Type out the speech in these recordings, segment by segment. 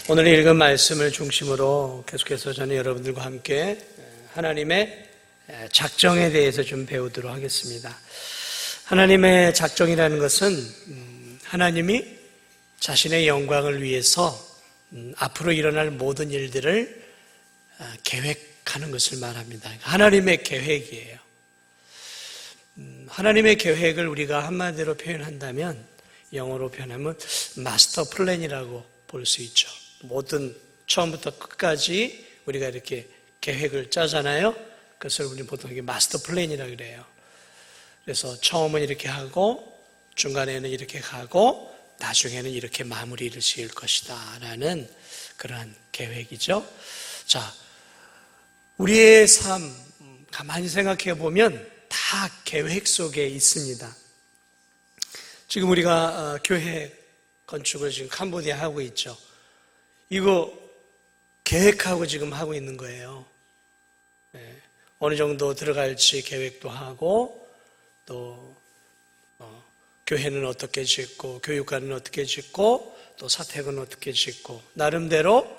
오늘 읽은 말씀을 중심으로 계속해서 저는 여러분들과 함께 하나님의 작정에 대해서 좀 배우도록 하겠습니다. 하나님의 작정이라는 것은 하나님이 자신의 영광을 위해서 앞으로 일어날 모든 일들을 계획하는 것을 말합니다. 하나님의 계획이에요. 하나님의 계획을 우리가 한마디로 표현한다면, 영어로 표현하면 마스터 플랜이라고 볼 수 있죠. 모든 처음부터 끝까지 우리가 이렇게 계획을 짜잖아요. 그것을 우리는 보통 이게 마스터 플랜이라고 그래요. 그래서 처음은 이렇게 하고 중간에는 이렇게 가고 나중에는 이렇게 마무리를 지을 것이다 라는 그러한 계획이죠. 자, 우리의 삶 가만히 생각해 보면 다 계획 속에 있습니다. 지금 우리가 교회 건축을 지금 캄보디아 하고 있죠. 이거 계획하고 지금 하고 있는 거예요. 어느 정도 들어갈지 계획도 하고, 또 교회는 어떻게 짓고, 교육관은 어떻게 짓고, 또 사택은 어떻게 짓고, 나름대로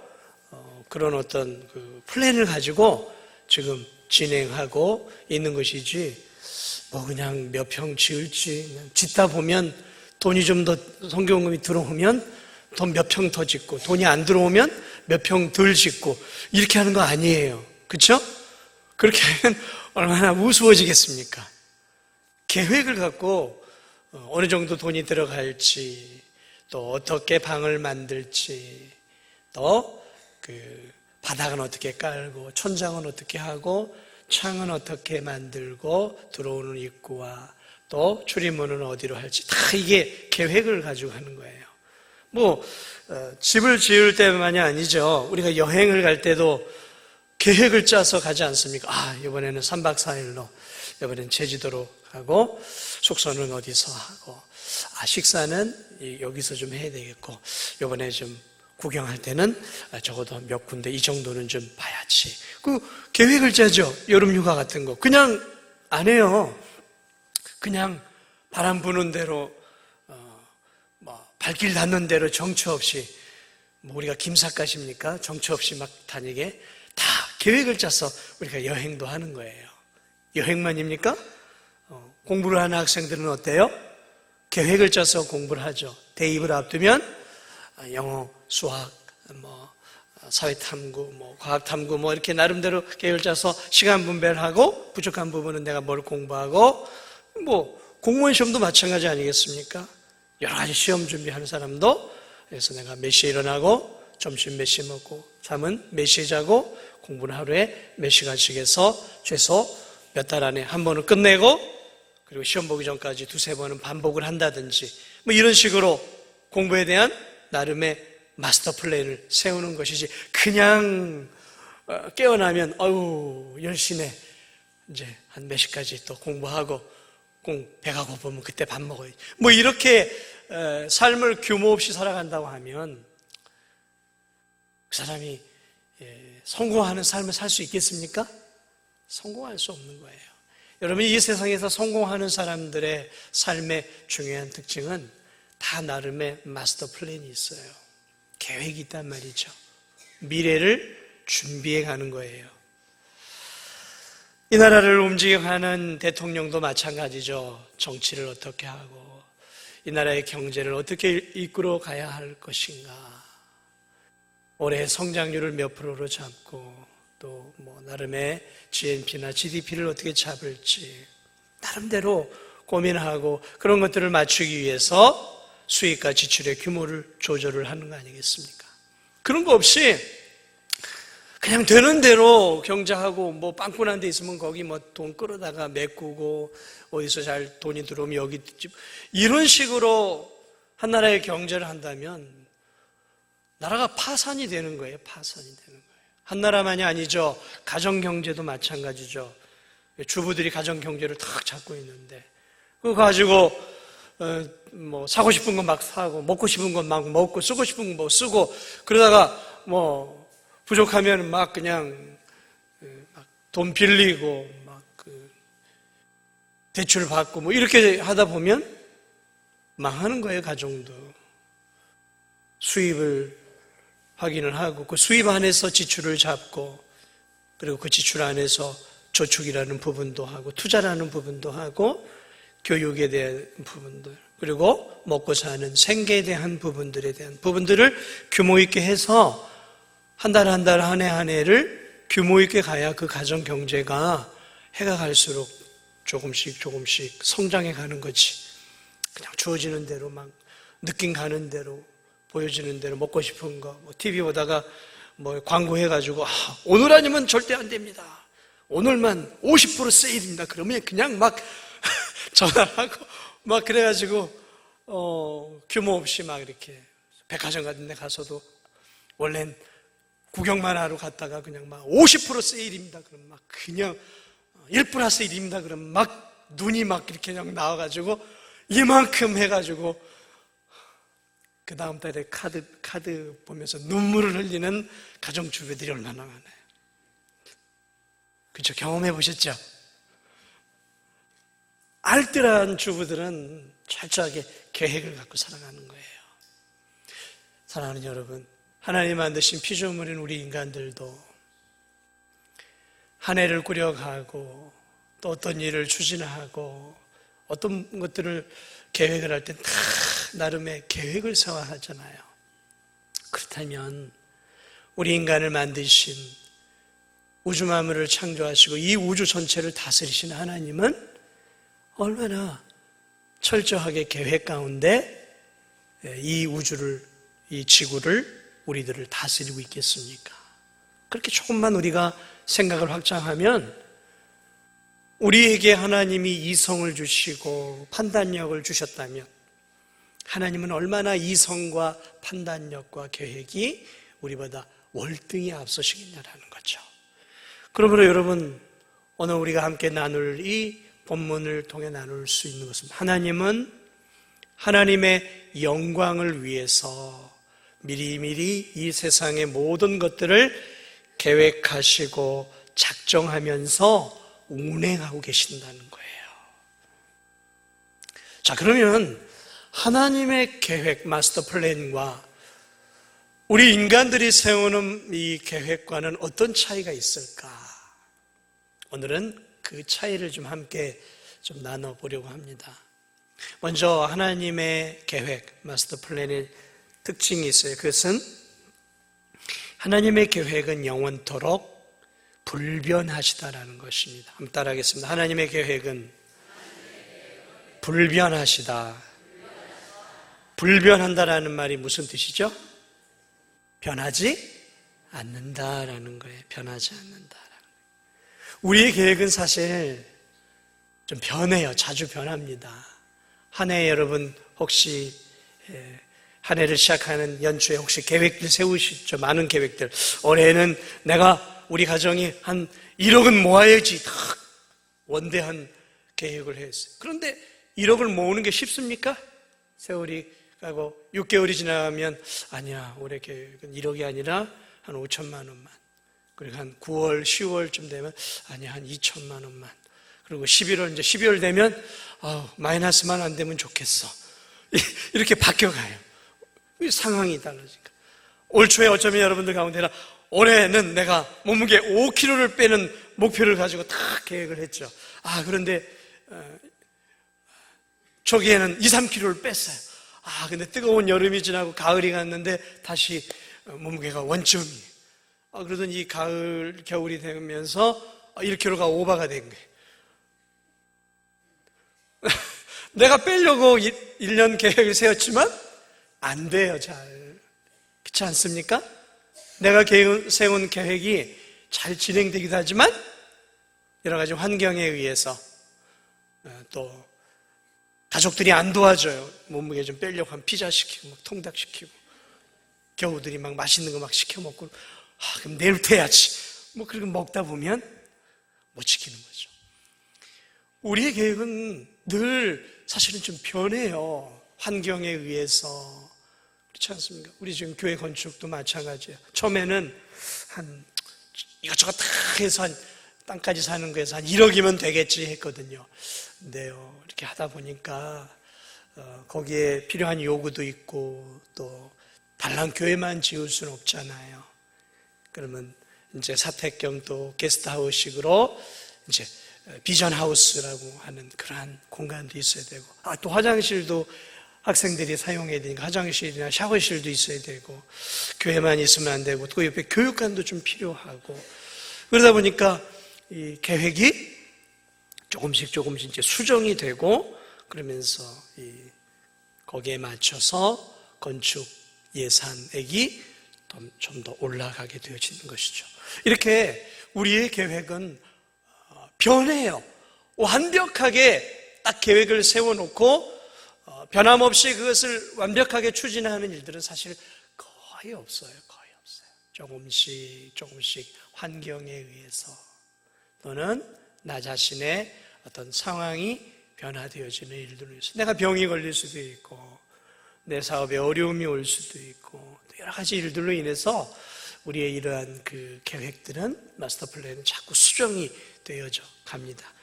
그런 어떤 그 플랜을 가지고 지금 진행하고 있는 것이지, 뭐 그냥 몇 평 지을지, 그냥 짓다 보면 돈이 좀 더 성경금이 들어오면 돈 몇 평 더 짓고, 돈이 안 들어오면 몇 평 덜 짓고, 이렇게 하는 거 아니에요. 그렇죠? 그렇게 하면 얼마나 우스워지겠습니까? 계획을 갖고 어느 정도 돈이 들어갈지, 또 어떻게 방을 만들지, 또 그 바닥은 어떻게 깔고, 천장은 어떻게 하고, 창은 어떻게 만들고, 들어오는 입구와 또 출입문은 어디로 할지, 다 이게 계획을 가지고 하는 거예요. 집을 지을 때만이 아니죠. 우리가 여행을 갈 때도 계획을 짜서 가지 않습니까? 이번에는 3박 4일로, 이번에는 제주도로 가고, 숙소는 어디서 하고, 식사는 여기서 좀 해야 되겠고, 이번에 좀 구경할 때는 적어도 몇 군데 이 정도는 좀 봐야지. 그 계획을 짜죠. 여름휴가 같은 거. 그냥 안 해요. 그냥 바람 부는 대로, 발길 닿는 대로 정처 없이, 우리가 김삿갓입니까? 정처 없이 막 다니게 다 계획을 짜서 우리가 여행도 하는 거예요. 여행만입니까? 공부를 하는 학생들은 어때요? 계획을 짜서 공부를 하죠. 대입을 앞두면 영어, 수학, 사회탐구, 과학탐구, 이렇게 나름대로 계획을 짜서 시간 분배를 하고, 부족한 부분은 내가 뭘 공부하고, 공무원 시험도 마찬가지 아니겠습니까? 여러 가지 시험 준비하는 사람도, 그래서 내가 몇 시에 일어나고, 점심 몇 시에 먹고, 잠은 몇 시에 자고, 공부는 하루에 몇 시간씩 해서 최소 몇 달 안에 한 번은 끝내고, 그리고 시험 보기 전까지 두세 번은 반복을 한다든지, 이런 식으로 공부에 대한 나름의 마스터 플랜을 세우는 것이지, 그냥 깨어나면 10시네, 이제 한 몇 시까지 또 공부하고, 배가 고프면 그때 밥 먹어야지, 이렇게 삶을 규모 없이 살아간다고 하면 그 사람이 성공하는 삶을 살 수 있겠습니까? 성공할 수 없는 거예요. 여러분, 이 세상에서 성공하는 사람들의 삶의 중요한 특징은 다 나름의 마스터 플랜이 있어요. 계획이 있단 말이죠. 미래를 준비해 가는 거예요. 이 나라를 움직여가는 대통령도 마찬가지죠. 정치를 어떻게 하고, 이 나라의 경제를 어떻게 이끌어 가야 할 것인가, 올해 성장률을 몇 프로로 잡고, 또 나름의 GNP나 GDP를 어떻게 잡을지 나름대로 고민하고, 그런 것들을 맞추기 위해서 수익과 지출의 규모를 조절을 하는 거 아니겠습니까? 그런 거 없이 그냥 되는 대로 경제하고, 빵꾸난 데 있으면 거기 돈 끌어다가 메꾸고, 어디서 잘 돈이 들어오면 여기 이런 식으로 한 나라의 경제를 한다면 나라가 파산이 되는 거예요. 파산이 되는 거예요. 한 나라만이 아니죠. 가정 경제도 마찬가지죠. 주부들이 가정 경제를 탁 잡고 있는데, 그거 가지고 사고 싶은 건 막 사고, 먹고 싶은 건 막 먹고, 쓰고 싶은 건 쓰고, 그러다가 부족하면 막 그냥 돈 빌리고, 대출 받고, 이렇게 하다 보면 망하는 거예요, 가정도. 수입을 확인을 하고 그 수입 안에서 지출을 잡고 그리고 그 지출 안에서 저축이라는 부분도 하고 투자라는 부분도 하고 교육에 대한 부분들 그리고 먹고 사는 생계에 대한 부분들에 대한 부분들을 규모 있게 해서 한 달 한 달 한 해 한 해를 규모 있게 가야 그 가정 경제가 해가 갈수록 조금씩 성장해 가는 거지. 그냥 주어지는 대로 막 느낌 가는 대로 보여지는 대로 먹고 싶은 거 TV 보다가 광고 해가지고 오늘 아니면 절대 안 됩니다. 오늘만 50% 세일입니다. 그러면 그냥 막 전화하고 막 그래가지고 규모 없이 막 이렇게 백화점 같은 데 가서도 원래는 구경만 하러 갔다가 그냥 막 50% 세일입니다. 그럼 막 그냥 1% 세일입니다. 그럼 막 눈이 막 이렇게 그냥 나와가지고 이만큼 해가지고 그 다음 달에 카드 보면서 눈물을 흘리는 가정주부들이 얼마나 많아요. 그렇죠? 경험해 보셨죠? 알뜰한 주부들은 철저하게 계획을 갖고 살아가는 거예요. 사랑하는 여러분, 하나님 만드신 피조물인 우리 인간들도 한 해를 꾸려가고 또 어떤 일을 추진하고 어떤 것들을 계획을 할 때 다 나름의 계획을 세워야 하잖아요. 그렇다면 우리 인간을 만드신 우주 만물을 창조하시고 이 우주 전체를 다스리신 하나님은 얼마나 철저하게 계획 가운데 이 우주를, 이 지구를, 우리들을 다스리고 있겠습니까? 그렇게 조금만 우리가 생각을 확장하면 우리에게 하나님이 이성을 주시고 판단력을 주셨다면 하나님은 얼마나 이성과 판단력과 계획이 우리보다 월등히 앞서시겠냐라는 거죠. 그러므로 여러분, 오늘 우리가 함께 나눌 이 본문을 통해 나눌 수 있는 것은 하나님은 하나님의 영광을 위해서 미리미리 이 세상의 모든 것들을 계획하시고 작정하면서 운행하고 계신다는 거예요. 자, 그러면 하나님의 계획, 마스터 플랜과 우리 인간들이 세우는 이 계획과는 어떤 차이가 있을까? 오늘은 그 차이를 좀 함께 좀 나눠보려고 합니다. 먼저 하나님의 계획, 마스터 플랜의 특징이 있어요. 그것은 하나님의 계획은 영원토록 불변하시다라는 것입니다. 한번 따라하겠습니다. 하나님의 계획은 불변하시다. 불변한다라는 말이 무슨 뜻이죠? 변하지 않는다라는 거예요. 변하지 않는다라는 거예요. 우리의 계획은 사실 좀 변해요. 자주 변합니다. 한 해 여러분 혹시 한 해를 시작하는 연초에 혹시 계획들 세우시죠? 많은 계획들. 올해는 내가 우리 가정이 한 1억은 모아야지. 원대한 계획을 했어요. 그런데 1억을 모으는 게 쉽습니까? 세월이 가고 6개월이 지나면 아니야, 올해 계획은 1억이 아니라 한 5천만 원만. 그리고 한 9월, 10월쯤 되면 아니야, 한 2천만 원만. 그리고 11월, 이제 12월 되면 마이너스만 안 되면 좋겠어. 이렇게 바뀌어가요. 상황이 달라지니까. 올 초에 어쩌면 여러분들 가운데는 올해는 내가 몸무게 5kg를 빼는 목표를 가지고 다 계획을 했죠. 그런데 초기에는 2, 3kg를 뺐어요. 근데 뜨거운 여름이 지나고 가을이 갔는데 다시 몸무게가 원점이에요. 그러더니 이 가을, 겨울이 되면서 1kg가 오버가 된 거예요. 내가 빼려고 1년 계획을 세웠지만 안 돼요, 잘. 그렇지 않습니까? 내가 세운 계획이 잘 진행되기도 하지만 여러 가지 환경에 의해서 또 가족들이 안 도와줘요. 몸무게 좀 빼려고 하면 피자 시키고 막 통닭 시키고 겨우들이 막 맛있는 거 막 시켜 먹고 그럼 내일부터 해야지. 그렇게 먹다 보면 못 지키는 거죠. 우리의 계획은 늘 사실은 좀 변해요. 환경에 의해서. 그렇지 않습니까? 우리 지금 교회 건축도 마찬가지예요. 처음에는 한 이것저것 다 해서 한 땅까지 사는 거에서 한 1억이면 되겠지 했거든요. 근데요, 이렇게 하다 보니까 거기에 필요한 요구도 있고 또 관람교회만 지을 수는 없잖아요. 그러면 이제 사택경도 게스트하우스식으로 이제 비전하우스라고 하는 그러한 공간도 있어야 되고, 또 화장실도 학생들이 사용해야 되니까 화장실이나 샤워실도 있어야 되고, 교회만 있으면 안 되고, 또 옆에 교육관도 좀 필요하고, 그러다 보니까 이 계획이 조금씩 이제 수정이 되고, 그러면서 거기에 맞춰서 건축 예산액이 좀 더 올라가게 되어지는 것이죠. 이렇게 우리의 계획은 변해요. 완벽하게 딱 계획을 세워놓고 변함없이 그것을 완벽하게 추진하는 일들은 사실 거의 없어요. 조금씩 환경에 의해서 또는 나 자신의 어떤 상황이 변화되어지는 일들로 인해서 내가 병이 걸릴 수도 있고 내 사업에 어려움이 올 수도 있고 여러 가지 일들로 인해서 우리의 이러한 그 계획들은, 마스터 플랜은 자꾸 수정이 되어져 갑니다.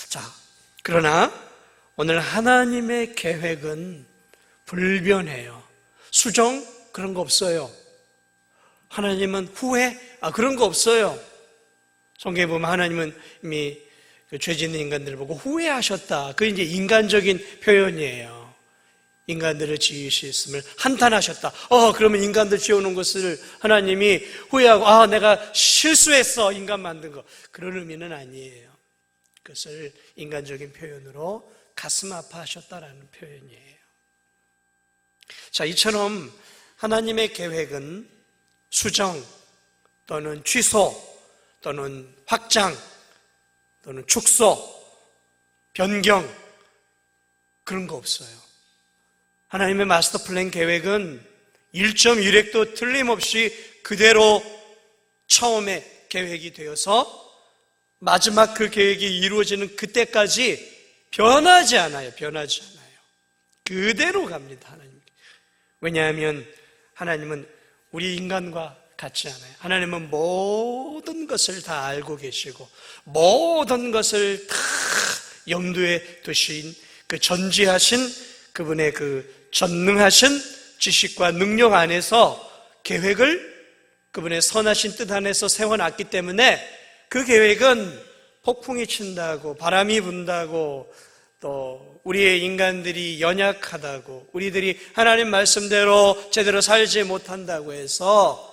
자, 그러나 오늘 하나님의 계획은 불변해요. 수정? 그런 거 없어요. 하나님은 후회? 그런 거 없어요. 성경에 보면 하나님은 이미 죄 짓는 인간들을 보고 후회하셨다. 그게 이제 인간적인 표현이에요. 인간들을 지으셨음을 한탄하셨다. 그러면 인간들 지어놓은 것을 하나님이 후회하고, 내가 실수했어. 인간 만든 거. 그런 의미는 아니에요. 그것을 인간적인 표현으로 가슴 아파하셨다라는 표현이에요. 자, 이처럼 하나님의 계획은 수정 또는 취소 또는 확장 또는 축소, 변경, 그런 거 없어요. 하나님의 마스터 플랜 계획은 1.1획도 틀림없이 그대로 처음에 계획이 되어서 마지막 그 계획이 이루어지는 그때까지 변하지 않아요. 그대로 갑니다. 하나님. 왜냐하면 하나님은 우리 인간과 같지 않아요. 하나님은 모든 것을 다 알고 계시고 모든 것을 다 염두에 두신 그 전지하신 그분의 그 전능하신 지식과 능력 안에서 계획을 그분의 선하신 뜻 안에서 세워놨기 때문에 그 계획은 폭풍이 친다고 바람이 분다고 또 우리의 인간들이 연약하다고 우리들이 하나님 말씀대로 제대로 살지 못한다고 해서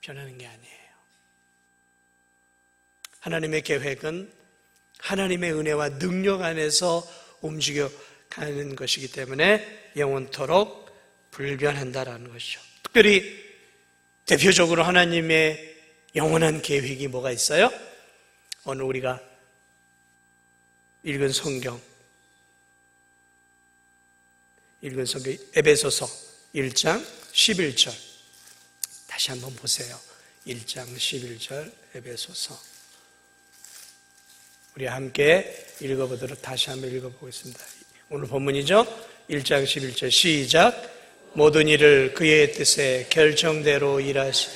변하는 게 아니에요. 하나님의 계획은 하나님의 은혜와 능력 안에서 움직여가는 것이기 때문에 영원토록 불변한다라는 것이죠. 특별히 대표적으로 하나님의 영원한 계획이 뭐가 있어요? 오늘 우리가 읽은 성경 에베소서 1장 11절 다시 한번 보세요. 1장 11절 에베소서 우리 함께 읽어보도록 다시 한번 읽어보겠습니다. 오늘 본문이죠. 1장 11절 시작. 모든 일을 그의 뜻에 결정대로 일하시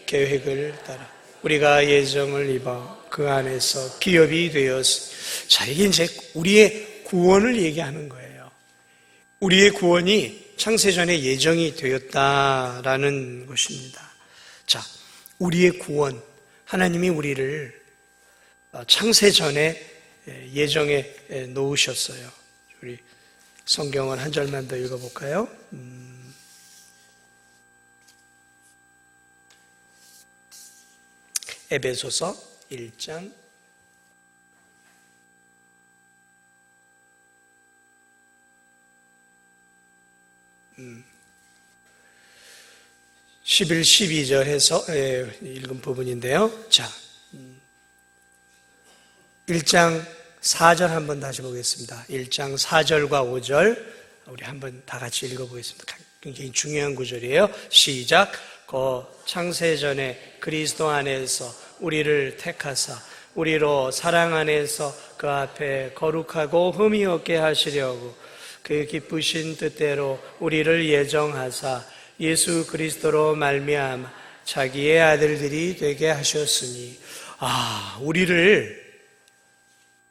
계획을 따라 우리가 예정을 입어 그 안에서 기업이 되었으니. 자, 이게 이제 우리의 구원을 얘기하는 거예요. 우리의 구원이 창세전에 예정이 되었다라는 것입니다. 자, 우리의 구원, 하나님이 우리를 창세전에 예정에 놓으셨어요. 우리 성경을 한 절만 더 읽어볼까요? 에베소서 1장 11, 12절 해서 읽은 부분인데요. 자, 1장 4절 한번 다시 보겠습니다. 1장 4절과 5절 우리 한번 다 같이 읽어보겠습니다. 굉장히 중요한 구절이에요. 시작. 창세전에 그리스도 안에서 우리를 택하사 우리로 사랑 안에서 그 앞에 거룩하고 흠이 없게 하시려고 그 기쁘신 뜻대로 우리를 예정하사 예수 그리스도로 말미암아 자기의 아들들이 되게 하셨으니. 우리를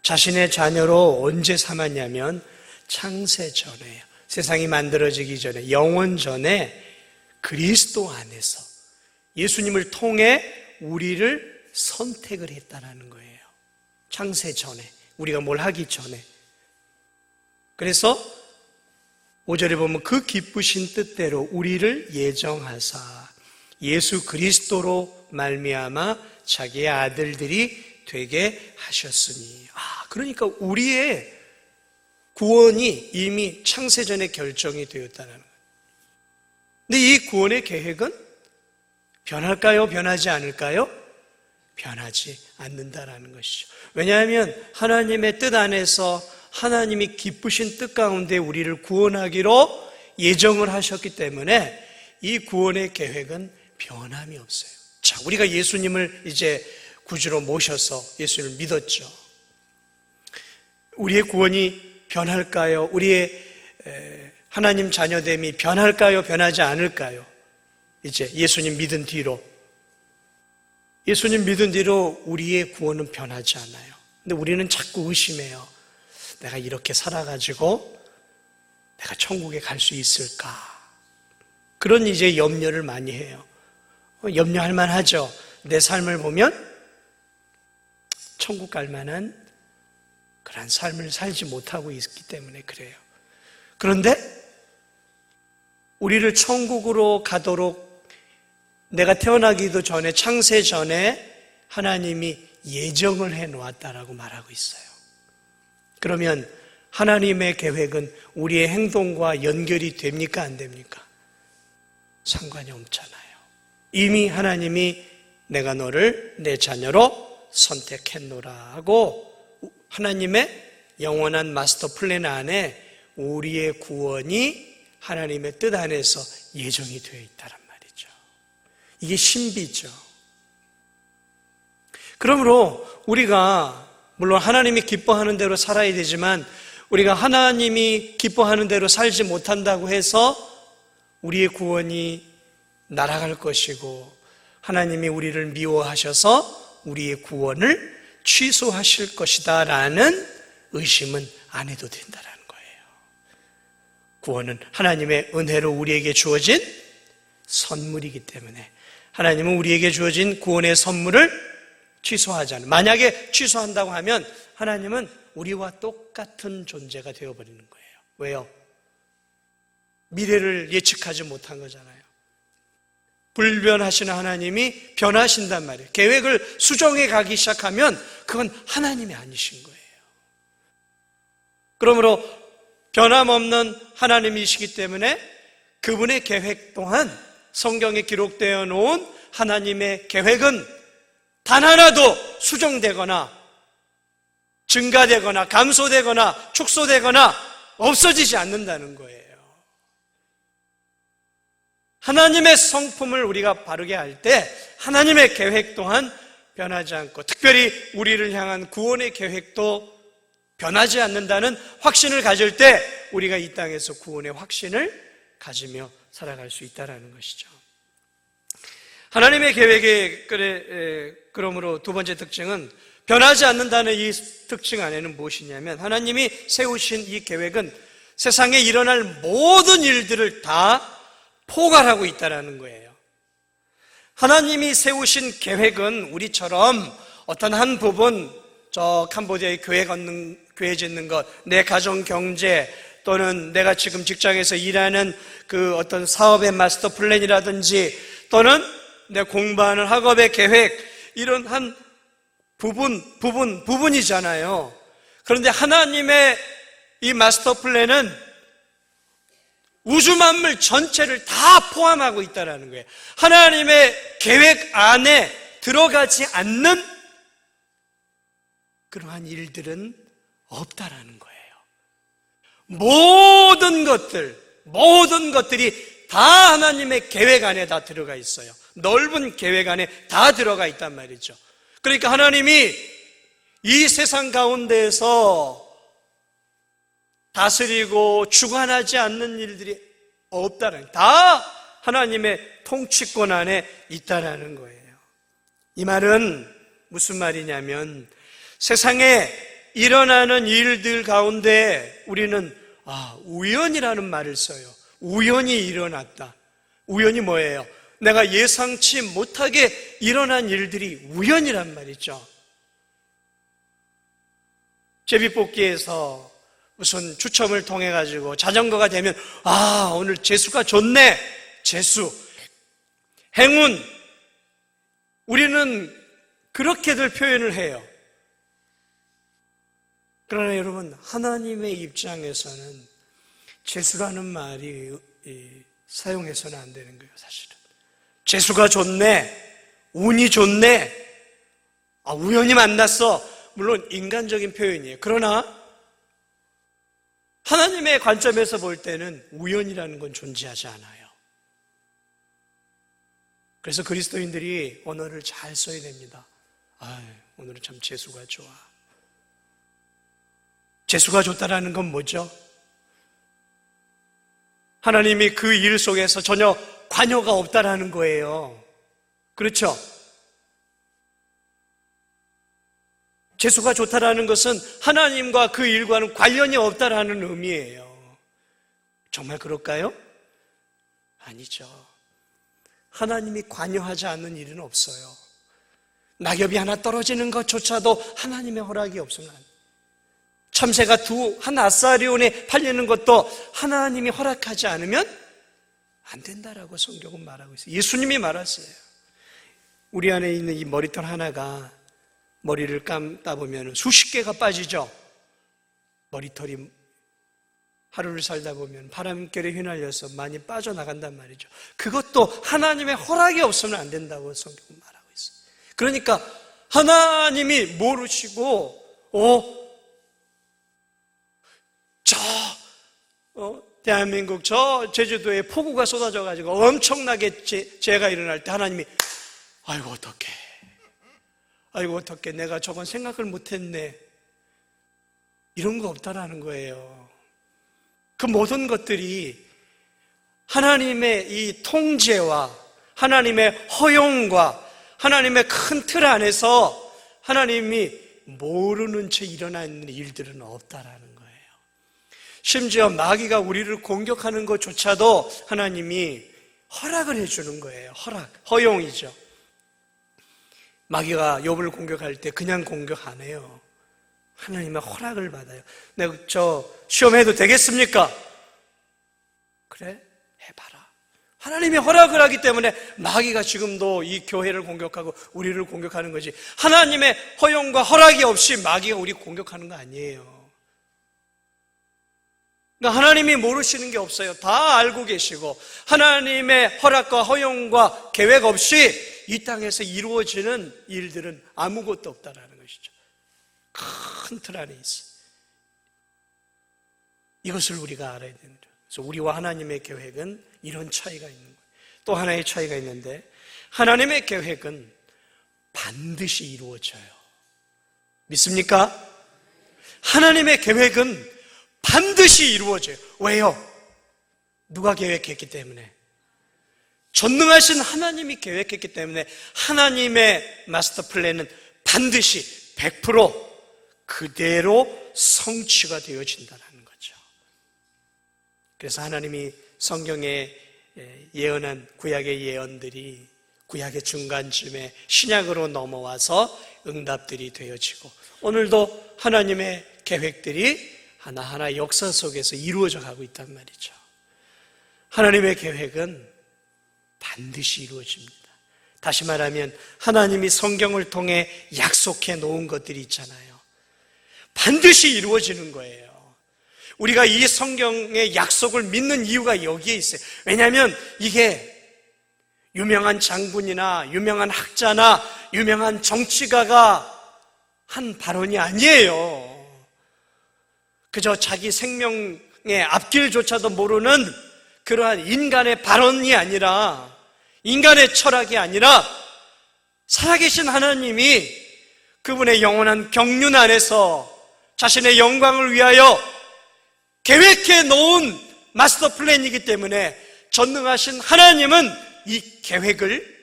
자신의 자녀로 언제 삼았냐면 창세 전에요. 세상이 만들어지기 전에, 영원 전에 그리스도 안에서 예수님을 통해 우리를 선택을 했다라는 거예요. 창세 전에, 우리가 뭘 하기 전에. 그래서 5절에 보면 그 기쁘신 뜻대로 우리를 예정하사 예수 그리스도로 말미암아 자기의 아들들이 되게 하셨으니. 그러니까 우리의 구원이 이미 창세전에 결정이 되었다는 거예요. 근데 이 구원의 계획은 변할까요? 변하지 않을까요? 변하지 않는다라는 것이죠. 왜냐하면 하나님의 뜻 안에서 하나님이 기쁘신 뜻 가운데 우리를 구원하기로 예정을 하셨기 때문에 이 구원의 계획은 변함이 없어요. 자, 우리가 예수님을 이제 구주로 모셔서 예수를 믿었죠. 우리의 구원이 변할까요? 우리의 하나님 자녀됨이 변할까요? 변하지 않을까요? 이제 예수님 믿은 뒤로. 예수님 믿은 뒤로 우리의 구원은 변하지 않아요. 근데 우리는 자꾸 의심해요. 내가 이렇게 살아가지고 내가 천국에 갈 수 있을까? 그런 이제 염려를 많이 해요. 염려할 만하죠. 내 삶을 보면 천국 갈 만한 그런 삶을 살지 못하고 있기 때문에 그래요. 그런데 우리를 천국으로 가도록 내가 태어나기도 전에, 창세 전에 하나님이 예정을 해 놓았다라고 말하고 있어요. 그러면 하나님의 계획은 우리의 행동과 연결이 됩니까? 안 됩니까? 상관이 없잖아요. 이미 하나님이 내가 너를 내 자녀로 선택했노라 하고 하나님의 영원한 마스터 플랜 안에 우리의 구원이 하나님의 뜻 안에서 예정이 되어 있다란 말이죠. 이게 신비죠. 그러므로 우리가 물론 하나님이 기뻐하는 대로 살아야 되지만 우리가 하나님이 기뻐하는 대로 살지 못한다고 해서 우리의 구원이 날아갈 것이고 하나님이 우리를 미워하셔서 우리의 구원을 취소하실 것이다 라는 의심은 안 해도 된다라는 거예요. 구원은 하나님의 은혜로 우리에게 주어진 선물이기 때문에 하나님은 우리에게 주어진 구원의 선물을 취소하지 않아요. 만약에 취소한다고 하면 하나님은 우리와 똑같은 존재가 되어버리는 거예요. 왜요? 미래를 예측하지 못한 거잖아요. 불변하시는 하나님이 변하신단 말이에요. 계획을 수정해 가기 시작하면 그건 하나님이 아니신 거예요. 그러므로 변함없는 하나님이시기 때문에 그분의 계획 또한 성경에 기록되어 놓은 하나님의 계획은 단 하나도 수정되거나 증가되거나 감소되거나 축소되거나 없어지지 않는다는 거예요. 하나님의 성품을 우리가 바르게 할 때 하나님의 계획 또한 변하지 않고 특별히 우리를 향한 구원의 계획도 변하지 않는다는 확신을 가질 때 우리가 이 땅에서 구원의 확신을 가지며 살아갈 수 있다는 것이죠. 하나님의 계획의 그러므로 두 번째 특징은 변하지 않는다는 이 특징 안에는 무엇이냐면 하나님이 세우신 이 계획은 세상에 일어날 모든 일들을 다 포괄하고 있다는 거예요. 하나님이 세우신 계획은 우리처럼 어떤 한 부분, 저 캄보디아에 교회 짓는 것, 내 가정 경제 또는 내가 지금 직장에서 일하는 그 어떤 사업의 마스터 플랜이라든지 또는 내 공부하는 학업의 계획, 이런 한 부분이잖아요. 그런데 하나님의 이 마스터 플랜은 우주 만물 전체를 다 포함하고 있다는 거예요. 하나님의 계획 안에 들어가지 않는 그러한 일들은 없다라는 거예요. 모든 것들이 다 하나님의 계획 안에 다 들어가 있어요. 넓은 계획 안에 다 들어가 있단 말이죠. 그러니까 하나님이 이 세상 가운데에서 다스리고 주관하지 않는 일들이 없다는, 다 하나님의 통치권 안에 있다는 거예요. 이 말은 무슨 말이냐면 세상에 일어나는 일들 가운데 우리는 우연이라는 말을 써요. 우연히 일어났다. 우연이 뭐예요? 내가 예상치 못하게 일어난 일들이 우연이란 말이죠. 제비뽑기에서 무슨 추첨을 통해 가지고 자전거가 되면 오늘 재수가 좋네. 재수, 행운. 우리는 그렇게들 표현을 해요. 그러나 여러분, 하나님의 입장에서는 재수라는 말이 사용해서는 안 되는 거예요, 사실은. 재수가 좋네, 운이 좋네, 우연히 만났어. 물론 인간적인 표현이에요. 그러나 하나님의 관점에서 볼 때는 우연이라는 건 존재하지 않아요. 그래서 그리스도인들이 언어를 잘 써야 됩니다. 오늘은 참 재수가 좋아. 재수가 좋다라는 건 뭐죠? 하나님이 그 일 속에서 전혀 관여가 없다라는 거예요. 그렇죠? 재수가 좋다라는 것은 하나님과 그 일과는 관련이 없다라는 의미예요. 정말 그럴까요? 아니죠. 하나님이 관여하지 않는 일은 없어요. 낙엽이 하나 떨어지는 것조차도 하나님의 허락이 없으면 안 돼요. 참새가 한 아사리온에 팔리는 것도 하나님이 허락하지 않으면 안 된다라고 성경은 말하고 있어요. 예수님이 말하세요. 우리 안에 있는 이 머리털 하나가 머리를 감다 보면 수십 개가 빠지죠. 머리털이 하루를 살다 보면 바람결에 휘날려서 많이 빠져나간단 말이죠. 그것도 하나님의 허락이 없으면 안 된다고 성경은 말하고 있어요. 그러니까 하나님이 모르시고 대한민국 저 제주도에 폭우가 쏟아져 가지고 엄청나게 재해가 일어날 때 하나님이 아이고 어떡해 내가 저건 생각을 못했네, 이런 거 없다라는 거예요. 그 모든 것들이 하나님의 이 통제와 하나님의 허용과 하나님의 큰 틀 안에서 하나님이 모르는 채 일어나는 일들은 없다라는 거예요. 심지어 마귀가 우리를 공격하는 것조차도 하나님이 허락을 해주는 거예요. 허용이죠. 마귀가 욥을 공격할 때 그냥 공격 안 해요. 하나님의 허락을 받아요. 내가 저 시험해도 되겠습니까? 그래? 해봐라. 하나님이 허락을 하기 때문에 마귀가 지금도 이 교회를 공격하고 우리를 공격하는 거지, 하나님의 허용과 허락이 없이 마귀가 우리 공격하는 거 아니에요. 그러니까 하나님이 모르시는 게 없어요. 다 알고 계시고 하나님의 허락과 허용과 계획 없이 이 땅에서 이루어지는 일들은 아무것도 없다라는 것이죠. 큰 틀 안에 있어요. 이것을 우리가 알아야 되는 거예요. 그래서 우리와 하나님의 계획은 이런 차이가 있는 거예요. 또 하나의 차이가 있는데, 하나님의 계획은 반드시 이루어져요. 믿습니까? 하나님의 계획은 반드시 이루어져요. 왜요? 누가 계획했기 때문에? 전능하신 하나님이 계획했기 때문에 하나님의 마스터 플랜은 반드시 100% 그대로 성취가 되어진다는 거죠. 그래서 하나님이 성경에 예언한 구약의 예언들이 구약의 중간쯤에 신약으로 넘어와서 응답들이 되어지고, 오늘도 하나님의 계획들이 하나하나 역사 속에서 이루어져 가고 있단 말이죠. 하나님의 계획은 반드시 이루어집니다. 다시 말하면 하나님이 성경을 통해 약속해 놓은 것들이 있잖아요. 반드시 이루어지는 거예요. 우리가 이 성경의 약속을 믿는 이유가 여기에 있어요. 왜냐하면 이게 유명한 장군이나 유명한 학자나 유명한 정치가가 한 발언이 아니에요. 그저 자기 생명의 앞길조차도 모르는 그러한 인간의 발언이 아니라, 인간의 철학이 아니라 살아계신 하나님이 그분의 영원한 경륜 안에서 자신의 영광을 위하여 계획해 놓은 마스터 플랜이기 때문에 전능하신 하나님은 이 계획을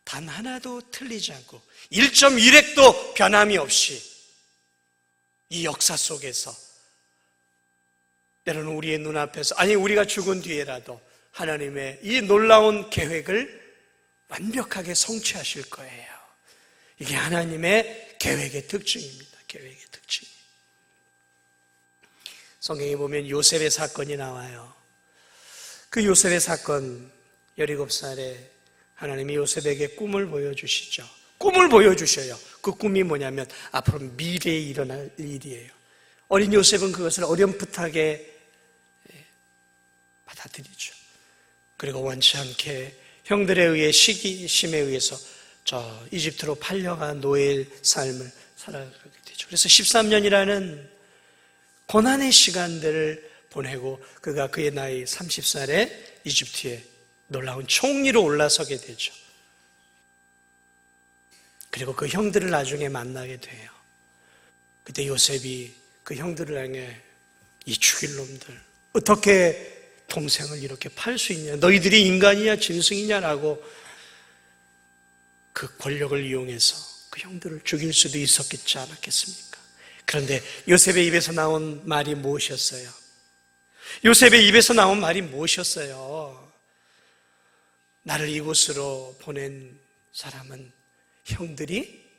단 하나도 틀리지 않고 1.1획도 변함이 없이 이 역사 속에서, 때로는 우리의 눈앞에서, 아니 우리가 죽은 뒤에라도 하나님의 이 놀라운 계획을 완벽하게 성취하실 거예요. 이게 하나님의 계획의 특징입니다. 계획의 특징. 성경에 보면 요셉의 사건이 나와요. 그 요셉의 사건, 17살에 하나님이 요셉에게 꿈을 보여주시죠. 꿈을 보여주셔요. 그 꿈이 뭐냐면 앞으로 미래에 일어날 일이에요. 어린 요셉은 그것을 어렴풋하게 받아들이죠. 그리고 원치 않게 형들에 의해 시기심에 의해서 저 이집트로 팔려간 노예의 삶을 살아가게 되죠. 그래서 13년이라는 고난의 시간들을 보내고 그가 그의 나이 30살에 이집트에 놀라운 총리로 올라서게 되죠. 그리고 그 형들을 나중에 만나게 돼요. 그때 요셉이 그 형들을 향해 이 죽일 놈들 어떻게 동생을 이렇게 팔 수 있냐, 너희들이 인간이냐 짐승이냐라고 그 권력을 이용해서 그 형들을 죽일 수도 있었겠지 않았겠습니까? 그런데 요셉의 입에서 나온 말이 무엇이었어요? 요셉의 입에서 나온 말이 무엇이었어요? 나를 이곳으로 보낸 사람은 형들이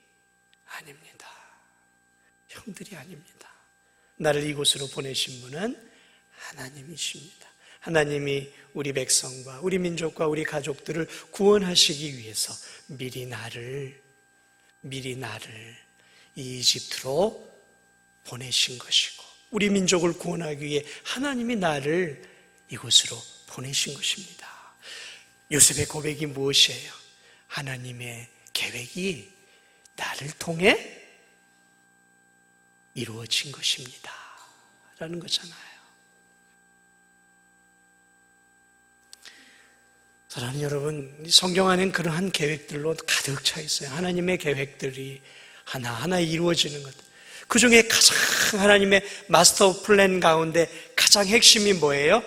아닙니다. 형들이 아닙니다. 나를 이곳으로 보내신 분은 하나님이십니다. 하나님이 우리 백성과 우리 민족과 우리 가족들을 구원하시기 위해서 미리 나를 이 이집트로 보내신 것이고 우리 민족을 구원하기 위해 하나님이 나를 이곳으로 보내신 것입니다. 요셉의 고백이 무엇이에요? 하나님의 계획이 나를 통해 이루어진 것입니다 라는 거잖아요. 사랑하는 여러분, 성경 안에는 그러한 계획들로 가득 차 있어요. 하나님의 계획들이 하나하나 이루어지는 것. 그 중에 가장 하나님의 마스터 플랜 가운데 가장 핵심이 뭐예요?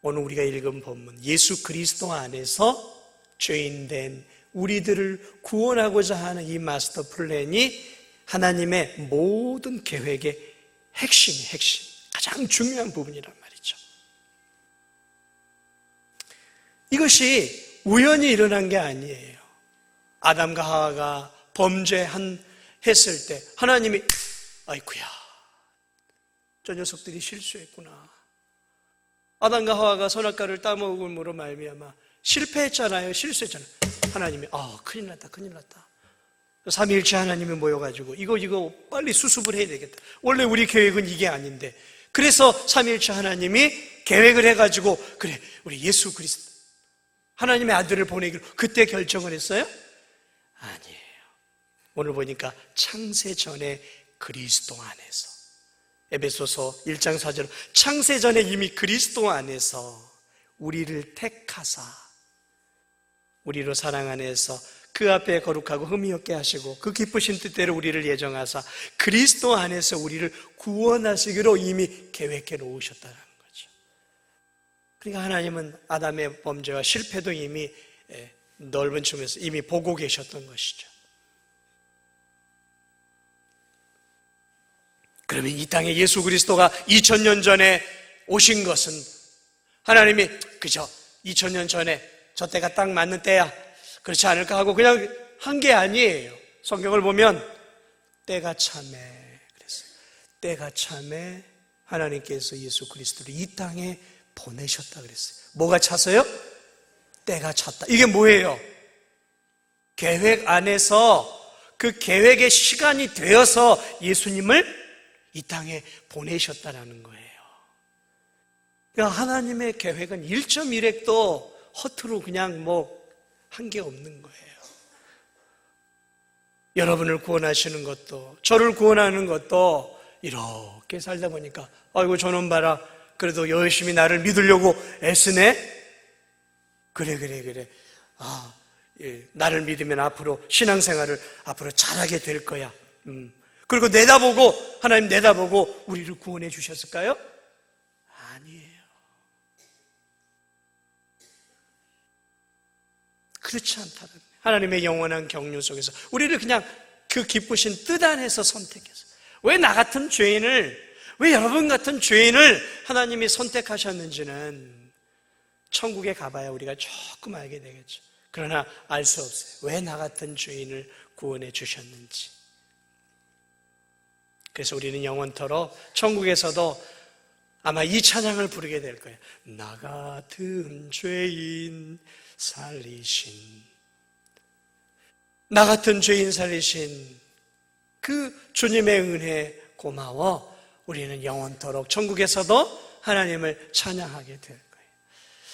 오늘 우리가 읽은 본문, 예수 그리스도 안에서 죄인된 우리들을 구원하고자 하는 이 마스터 플랜이 하나님의 모든 계획의 핵심, 가장 중요한 부분이란 말이죠. 이것이 우연히 일어난 게 아니에요. 아담과 하와가 범죄했을 때 하나님이 아이쿠야, 저 녀석들이 실수했구나. 아담과 하와가 선악과를 따먹음으로 말미암아 실패했잖아요. 실수했잖아요. 하나님이 큰일 났다. 삼위일체 하나님이 모여가지고 이거 빨리 수습을 해야 되겠다. 원래 우리 계획은 이게 아닌데. 그래서 삼위일체 하나님이 계획을 해가지고 그래 우리 예수 그리스도 하나님의 아들을 보내기로 그때 결정을 했어요? 아니에요. 오늘 보니까 창세 전에 그리스도 안에서, 에베소서 1장 4절, 창세 전에 이미 그리스도 안에서 우리를 택하사 우리로 사랑 안에서 그 앞에 거룩하고 흠이 없게 하시고 그 기쁘신 뜻대로 우리를 예정하사 그리스도 안에서 우리를 구원하시기로 이미 계획해 놓으셨다는 거죠. 그러니까 하나님은 아담의 범죄와 실패도 이미 넓은 층에서 이미 보고 계셨던 것이죠. 그러면 이 땅에 예수 그리스도가 2000년 전에 오신 것은 하나님이 그저 2000년 전에 저 때가 딱 맞는 때야 그렇지 않을까 하고 그냥 한 게 아니에요. 성경을 보면 때가 참에 그랬어요. 때가 참에 하나님께서 예수 그리스도를 이 땅에 보내셨다 그랬어요. 뭐가 차서요? 때가 찼다. 이게 뭐예요? 계획 안에서 그 계획의 시간이 되어서 예수님을 이 땅에 보내셨다라는 거예요. 그러니까 하나님의 계획은 1.1획도 허투루 그냥 한 게 없는 거예요. 여러분을 구원하시는 것도 저를 구원하는 것도 이렇게 살다 보니까 아이고 저놈 봐라 그래도 열심히 나를 믿으려고 애쓰네. 그래 나를 믿으면 앞으로 신앙생활을 앞으로 잘하게 될 거야. 그리고 하나님 내다보고 우리를 구원해 주셨을까요? 아니에요. 그렇지 않다는 거예요. 하나님의 영원한 경륜 속에서 우리를 그냥 그 기쁘신 뜻 안에서 선택해서 왜 나 같은 죄인을, 왜 여러분 같은 죄인을 하나님이 선택하셨는지는 천국에 가봐야 우리가 조금 알게 되겠죠. 그러나 알 수 없어요. 왜 나 같은 죄인을 구원해 주셨는지. 그래서 우리는 영원토록 천국에서도 아마 이 찬양을 부르게 될 거예요. 나 같은 죄인 살리신, 나 같은 죄인 살리신 그 주님의 은혜 고마워. 우리는 영원토록 천국에서도 하나님을 찬양하게 될 거예요.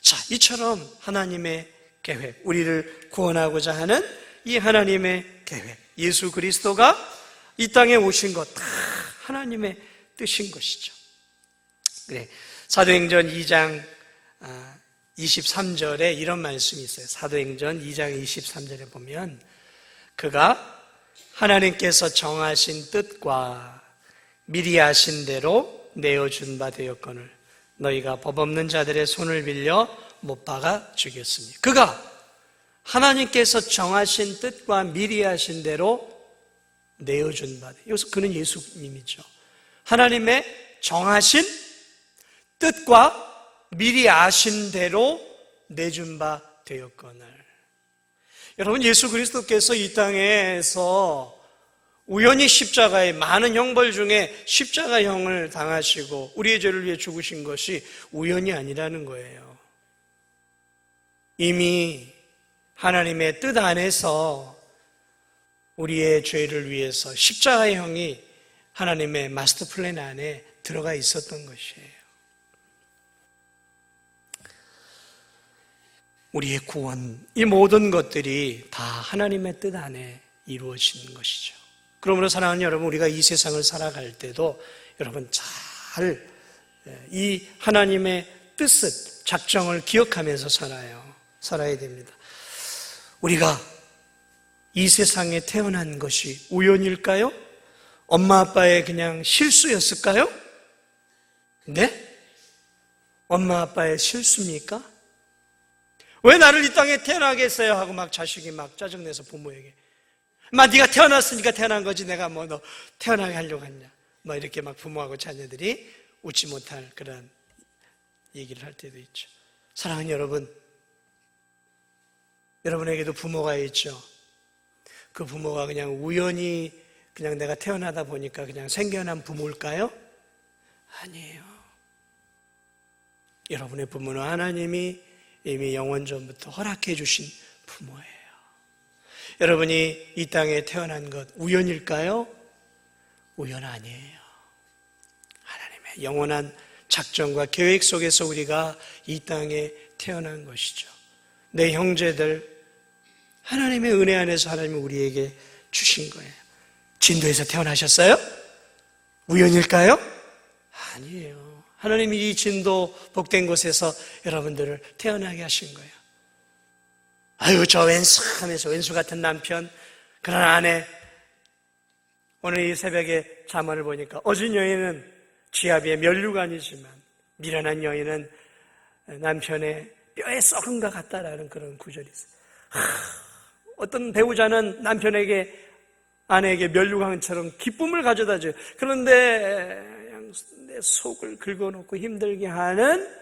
자, 이처럼 하나님의 계획, 우리를 구원하고자 하는 이 하나님의 계획, 예수 그리스도가 이 땅에 오신 것 다 하나님의 뜻인 것이죠. 그래, 사도행전 2장 23절에 이런 말씀이 있어요. 사도행전 2장 23절에 보면 그가 하나님께서 정하신 뜻과 미리 하신 대로 내어준 바 되었거늘 너희가 법 없는 자들의 손을 빌려 못 박아 죽였으니, 그가 하나님께서 정하신 뜻과 미리 하신 대로 내어준 바, 여기서 그는 예수님이죠. 하나님의 정하신 뜻과 미리 아신 대로 내준 바 되었거늘. 여러분, 예수 그리스도께서 이 땅에서 우연히 십자가의 많은 형벌 중에 십자가형을 당하시고 우리의 죄를 위해 죽으신 것이 우연이 아니라는 거예요. 이미 하나님의 뜻 안에서 우리의 죄를 위해서 십자가형이 하나님의 마스터 플랜 안에 들어가 있었던 것이에요. 우리의 구원, 이 모든 것들이 다 하나님의 뜻 안에 이루어지는 것이죠. 그러므로 사랑하는 여러분, 우리가 이 세상을 살아갈 때도 여러분 잘 이 하나님의 뜻을, 작정을 기억하면서 살아야 됩니다. 우리가 이 세상에 태어난 것이 우연일까요? 엄마 아빠의 그냥 실수였을까요? 네? 엄마 아빠의 실수입니까? 왜 나를 이 땅에 태어나게 했어요? 하고 막 자식이 막 짜증내서 부모에게 네가 태어났으니까 태어난 거지 내가 뭐 너 태어나게 하려고 했냐, 뭐 이렇게 막 부모하고 자녀들이 웃지 못할 그런 얘기를 할 때도 있죠. 사랑하는 여러분, 여러분에게도 부모가 있죠. 그 부모가 그냥 우연히 그냥 내가 태어나다 보니까 그냥 생겨난 부모일까요? 아니에요. 여러분의 부모는 하나님이 이미 영원 전부터 허락해 주신 부모예요. 여러분이 이 땅에 태어난 것 우연일까요? 우연 아니에요. 하나님의 영원한 작정과 계획 속에서 우리가 이 땅에 태어난 것이죠. 내 형제들, 하나님의 은혜 안에서 하나님이 우리에게 주신 거예요. 진도에서 태어나셨어요? 우연일까요? 아니에요. 하나님이 이 진도 복된 곳에서 여러분들을 태어나게 하신 거예요. 아유, 저 왼수 하면서 왼수 같은 남편, 그런 아내. 오늘 이 새벽에 잠언을 보니까 어진 여인은 지아비의 면류관이지만 미련한 여인은 남편의 뼈에 썩은 것 같다라는 그런 구절이 있어요. 어떤 배우자는 남편에게, 아내에게 면류관처럼 기쁨을 가져다 줘요. 그런데 내 속을 긁어놓고 힘들게 하는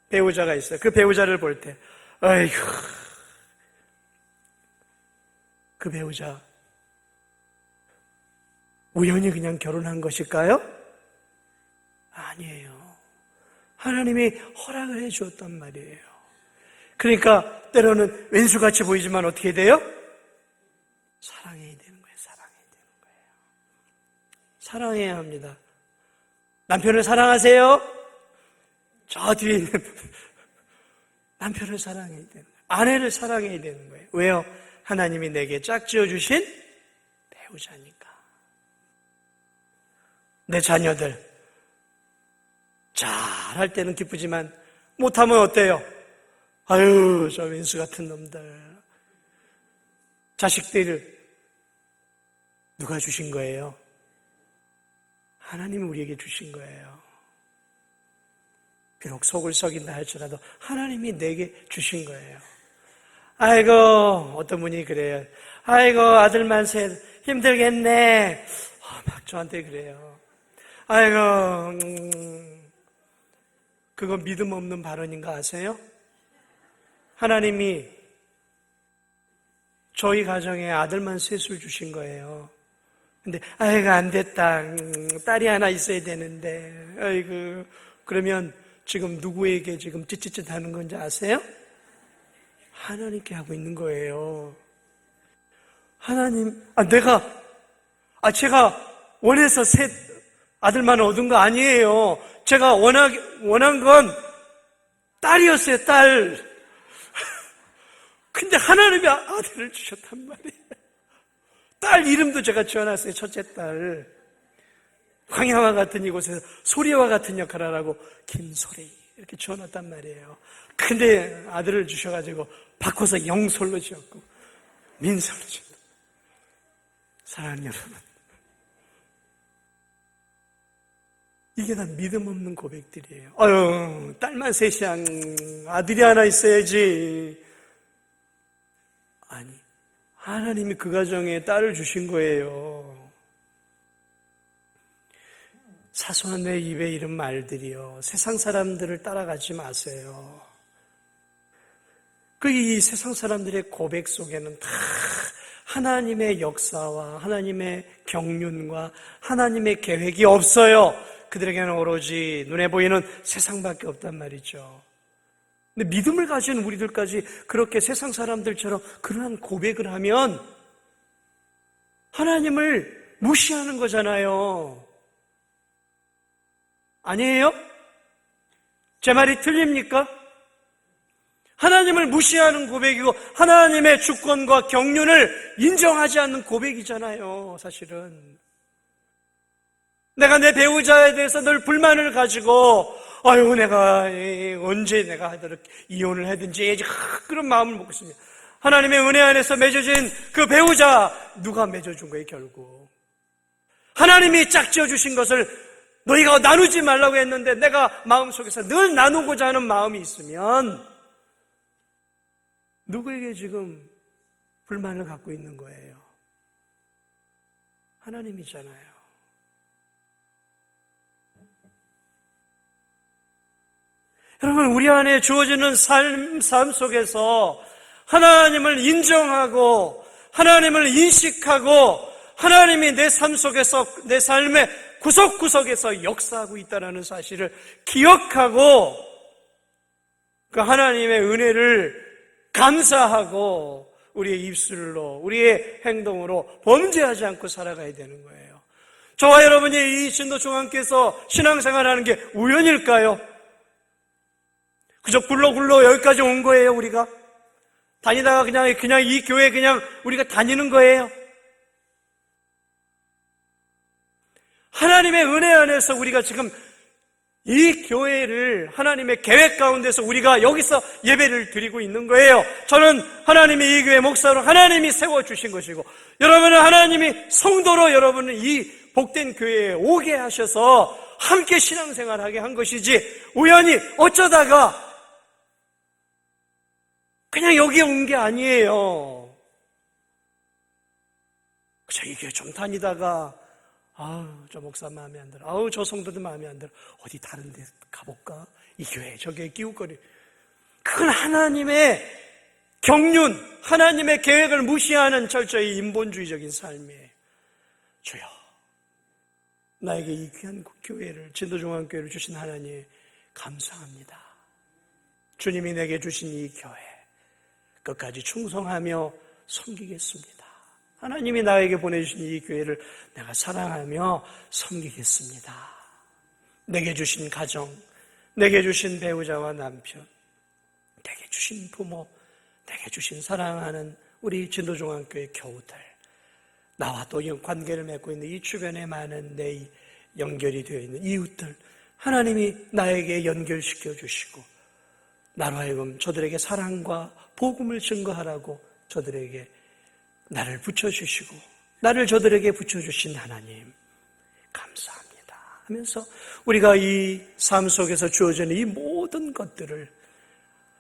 배우자가 있어요. 그 배우자를 볼 때 아이고, 그 배우자 우연히 그냥 결혼한 것일까요? 아니에요. 하나님이 허락을 해 주었단 말이에요. 그러니까 때로는 왼수같이 보이지만 어떻게 돼요? 사랑해야 되는 거예요. 사랑해야 되는 거예요. 사랑해야 합니다. 남편을 사랑하세요? 저 뒤에 있는 남편을 사랑해야 되는 거예요. 아내를 사랑해야 되는 거예요. 왜요? 하나님이 내게 짝지어 주신 배우자니까. 내 자녀들 잘할 때는 기쁘지만 못하면 어때요? 아유, 저 왼수 같은 놈들. 자식들을 누가 주신 거예요? 하나님이 우리에게 주신 거예요. 비록 속을 썩인다 할지라도 하나님이 내게 주신 거예요. 아이고, 어떤 분이 그래요. 아이고, 아들만 셋 힘들겠네. 막 저한테 그래요. 아이고, 그거 믿음 없는 발언인 거 아세요? 하나님이 저희 가정에 아들만 셋을 주신 거예요. 근데 아이고 안 됐다. 딸이 하나 있어야 되는데. 아이고 그러면 지금 누구에게 지금 찌찌찌 하는 건지 아세요? 하나님께 하고 있는 거예요. 하나님, 제가 원해서 셋 아들만 얻은 거 아니에요. 제가 원한 건 딸이었어요, 딸. 근데 하나님이 아들을 주셨단 말이에요. 딸 이름도 제가 지어놨어요, 첫째 딸. 광야와 같은 이곳에서 소리와 같은 역할을 하라고 김소리 이렇게 지어놨단 말이에요. 근데 아들을 주셔가지고 바꿔서 영솔로 지었고 민솔로 지었고. 사랑하는 여러분, 이게 다 믿음 없는 고백들이에요. 아유, 딸만 셋이야. 아들이 하나 있어야지. 아니, 하나님이 그 가정에 딸을 주신 거예요. 사소한 내 입에 이런 말들이요, 세상 사람들을 따라가지 마세요. 이 세상 사람들의 고백 속에는 다 하나님의 역사와 하나님의 경륜과 하나님의 계획이 없어요. 그들에게는 오로지 눈에 보이는 세상밖에 없단 말이죠. 근데 믿음을 가진 우리들까지 그렇게 세상 사람들처럼 그러한 고백을 하면 하나님을 무시하는 거잖아요. 아니에요? 제 말이 틀립니까? 하나님을 무시하는 고백이고 하나님의 주권과 경륜을 인정하지 않는 고백이잖아요, 사실은. 내가 내 배우자에 대해서 늘 불만을 가지고 내가 언제 내가 하도록 이혼을 하든지 그런 마음을 먹고 있습니다. 하나님의 은혜 안에서 맺어진 그 배우자 누가 맺어준 거예요, 결국? 하나님이 짝지어 주신 것을 너희가 나누지 말라고 했는데 내가 마음속에서 늘 나누고자 하는 마음이 있으면 누구에게 지금 불만을 갖고 있는 거예요? 하나님이잖아요. 여러분, 우리 안에 주어지는 삶 속에서 하나님을 인정하고 하나님을 인식하고 하나님이 내 삶 속에서 내 삶의 구석구석에서 역사하고 있다는 사실을 기억하고 그 하나님의 은혜를 감사하고 우리의 입술로 우리의 행동으로 범죄하지 않고 살아가야 되는 거예요. 저와 여러분이 이 진도중앙교회에서 신앙생활하는 게 우연일까요? 그저 굴러 여기까지 온 거예요, 우리가? 다니다가 그냥 이 교회 그냥 우리가 다니는 거예요? 하나님의 은혜 안에서 우리가 지금 이 교회를 하나님의 계획 가운데서 우리가 여기서 예배를 드리고 있는 거예요. 저는 하나님이 이 교회 목사로 하나님이 세워주신 것이고 여러분은 하나님이 성도로 여러분은 이 복된 교회에 오게 하셔서 함께 신앙생활하게 한 것이지 우연히 어쩌다가 그냥 여기에 온 게 아니에요. 그저 이 교회 좀 다니다가 저 목사 마음에 안 들어. 저 성도들 마음에 안 들어. 어디 다른 데 가볼까? 이 교회 저기에 끼우거리. 그건 하나님의 경륜, 하나님의 계획을 무시하는 철저히 인본주의적인 삶이에요. 주여, 나에게 이 귀한 교회를, 진도중앙교회를 주신 하나님 감사합니다. 주님이 내게 주신 이 교회 끝까지 충성하며 섬기겠습니다. 하나님이 나에게 보내주신 이 교회를 내가 사랑하며 섬기겠습니다. 내게 주신 가정, 내게 주신 배우자와 남편, 내게 주신 부모, 내게 주신 사랑하는 우리 진도중앙교회 교우들, 나와 또 관계를 맺고 있는 이 주변에 많은 내 연결이 되어 있는 이웃들, 하나님이 나에게 연결시켜 주시고 나로 하여금 저들에게 사랑과 복음을 증거하라고 저들에게 나를 붙여주시고 나를 저들에게 붙여주신 하나님 감사합니다 하면서 우리가 이 삶 속에서 주어지는 이 모든 것들을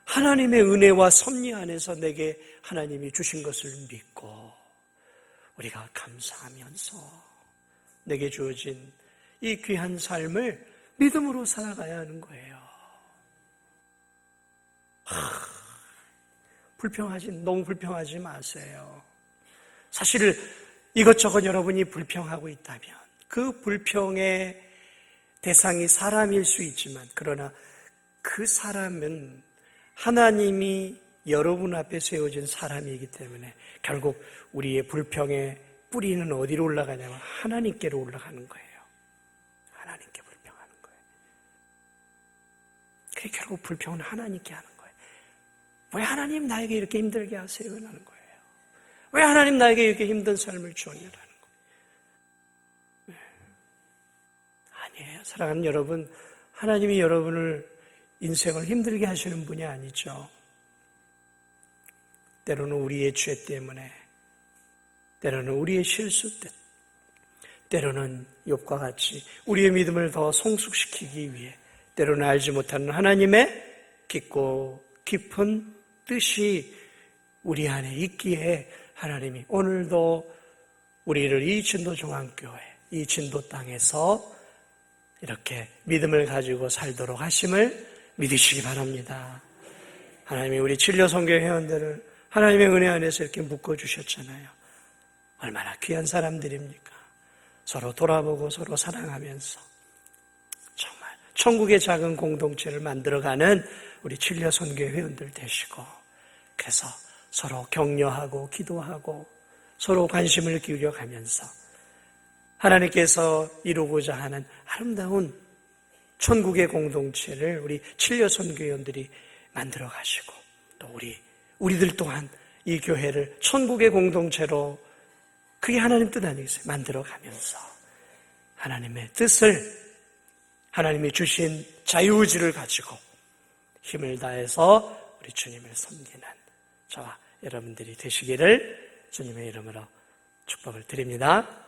하나님의 은혜와 섭리 안에서 내게 하나님이 주신 것을 믿고 우리가 감사하면서 내게 주어진 이 귀한 삶을 믿음으로 살아가야 하는 거예요. 너무 불평하지 마세요. 사실 이것저것 여러분이 불평하고 있다면 그 불평의 대상이 사람일 수 있지만, 그러나 그 사람은 하나님이 여러분 앞에 세워진 사람이기 때문에 결국 우리의 불평의 뿌리는 어디로 올라가냐면 하나님께로 올라가는 거예요. 하나님께 불평하는 거예요. 그게 결국 불평은 하나님께 하는 거예요. 왜 하나님 나에게 이렇게 힘들게 하세요? 라는 거예요. 왜 하나님 나에게 이렇게 힘든 삶을 주었냐라는 거예요. 아니에요. 사랑하는 여러분, 하나님이 여러분을 인생을 힘들게 하시는 분이 아니죠. 때로는 우리의 죄 때문에, 때로는 우리의 실수 때문에, 때로는 욥과 같이 우리의 믿음을 더 성숙시키기 위해, 때로는 알지 못하는 하나님의 깊고 깊은 뜻이 우리 안에 있기에 하나님이 오늘도 우리를 이 진도 중앙교회, 이 진도 땅에서 이렇게 믿음을 가지고 살도록 하심을 믿으시기 바랍니다. 하나님이 우리 진료선교 회원들을 하나님의 은혜 안에서 이렇게 묶어주셨잖아요. 얼마나 귀한 사람들입니까? 서로 돌아보고 서로 사랑하면서 정말 천국의 작은 공동체를 만들어가는 우리 진료선교 회원들 되시고, 그래서 서로 격려하고 기도하고 서로 관심을 기울여가면서 하나님께서 이루고자 하는 아름다운 천국의 공동체를 우리 진료선교회원들이 만들어 가시고, 또 우리들 또한 이 교회를 천국의 공동체로, 그게 하나님 뜻 아니겠어요? 만들어 가면서 하나님의 뜻을, 하나님이 주신 자유의지를 가지고 힘을 다해서 우리 주님을 섬기는 저와 여러분들이 되시기를 주님의 이름으로 축복을 드립니다.